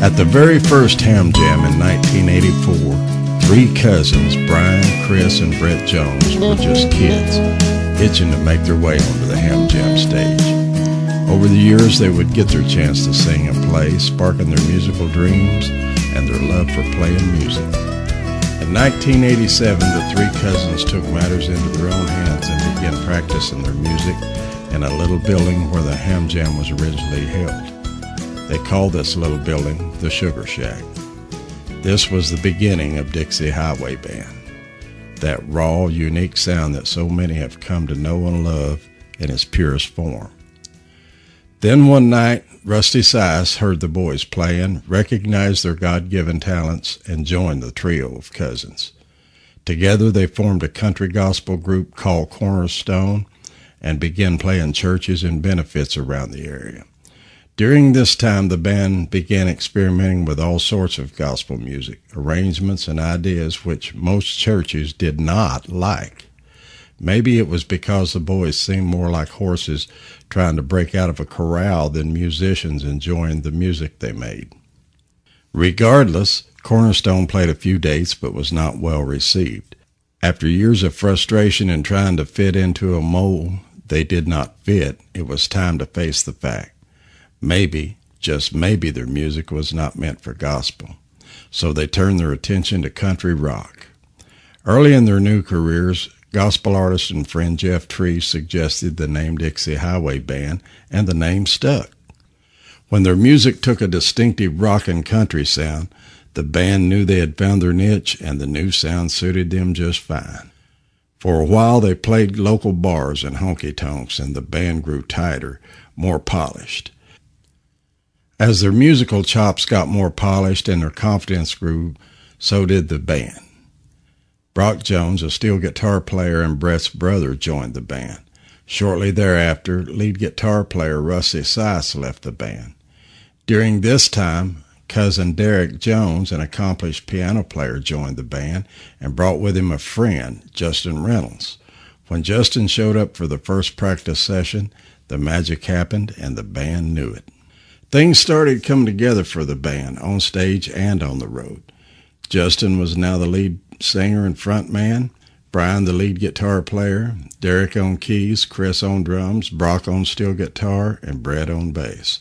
At the very first Ham Jam in 1984, three cousins, Brian, Chris, and Brett Jones, were just kids, itching to make their way onto the Ham Jam stage. Over the years, they would get their chance to sing and play, sparking their musical dreams and their love for playing music. In 1987, the three cousins took matters into their own hands and began practicing their music in a little building where the Ham Jam was originally held. They called this little building the Sugar Shack. This was the beginning of Dixie Highway Band, that raw, unique sound that so many have come to know and love in its purest form. Then one night, Rusty Sias heard the boys playing, recognized their God-given talents, and joined the trio of cousins. Together they formed a country gospel group called Cornerstone and began playing churches and benefits around the area. During this time, the band began experimenting with all sorts of gospel music, arrangements, and ideas which most churches did not like. Maybe it was because the boys seemed more like horses trying to break out of a corral than musicians enjoying the music they made. Regardless, Cornerstone played a few dates but was not well received. After years of frustration and trying to fit into a mold they did not fit, it was time to face the fact. Maybe, just maybe, their music was not meant for gospel, so they turned their attention to country rock. Early in their new careers, gospel artist and friend Jeff Tree suggested the name Dixie Highway Band, and the name stuck. When their music took a distinctive rock and country sound, the band knew they had found their niche, and the new sound suited them just fine. For a while, they played local bars and honky-tonks, and the band grew tighter, more polished. As their musical chops got more polished and their confidence grew, so did the band. Brock Jones, a steel guitar player and Brett's brother, joined the band. Shortly thereafter, lead guitar player Rusty Sias left the band. During this time, cousin Derek Jones, an accomplished piano player, joined the band and brought with him a friend, Justin Reynolds. When Justin showed up for the first practice session, the magic happened and the band knew it. Things started coming together for the band, on stage and on the road. Justin was now the lead singer and front man, Brian the lead guitar player, Derek on keys, Chris on drums, Brock on steel guitar, and Brett on bass.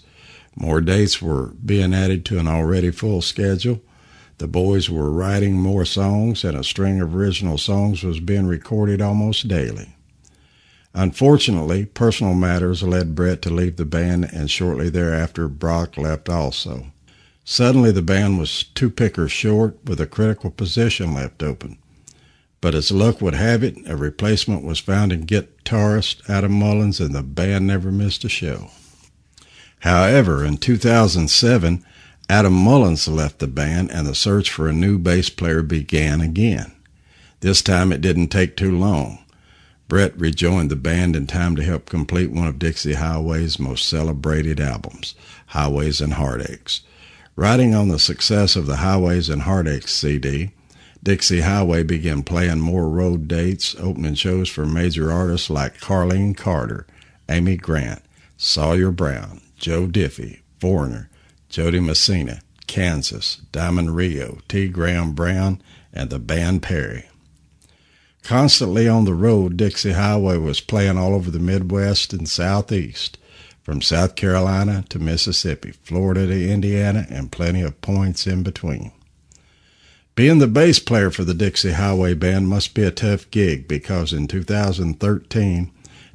More dates were being added to an already full schedule. The boys were writing more songs, and a string of original songs was being recorded almost daily. Unfortunately, personal matters led Brett to leave the band, and shortly thereafter Brock left also. Suddenly the band was two pickers short, with a critical position left open. But as luck would have it, a replacement was found in guitarist Adam Mullins, and the band never missed a show. However, in 2007, Adam Mullins left the band, and the search for a new bass player began again. This time it didn't take too long. Brett rejoined the band in time to help complete one of Dixie Highway's most celebrated albums, Highways and Heartaches. Riding on the success of the Highways and Heartaches CD, Dixie Highway began playing more road dates, opening shows for major artists like Carlene Carter, Amy Grant, Sawyer Brown, Joe Diffie, Foreigner, Jody Messina, Kansas, Diamond Rio, T. Graham Brown, and the Band Perry. Constantly on the road, Dixie Highway was playing all over the Midwest and Southeast, from South Carolina to Mississippi, Florida to Indiana, and plenty of points in between. Being the bass player for the Dixie Highway Band must be a tough gig, because in 2013,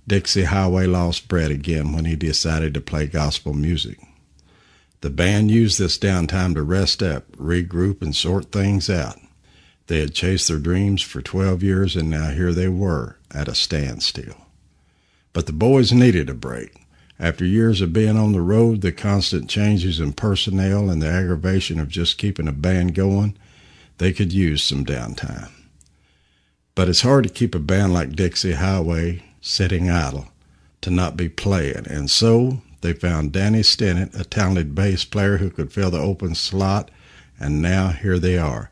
Dixie Highway lost Brett again when he decided to play gospel music. The band used this downtime to rest up, regroup, and sort things out. They had chased their dreams for 12 years, and now here they were at a standstill. But the boys needed a break. After years of being on the road, the constant changes in personnel, and the aggravation of just keeping a band going, they could use some downtime. But it's hard to keep a band like Dixie Highway sitting idle, to not be playing, and so they found Danny Stennett, a talented bass player who could fill the open slot, and now here they are,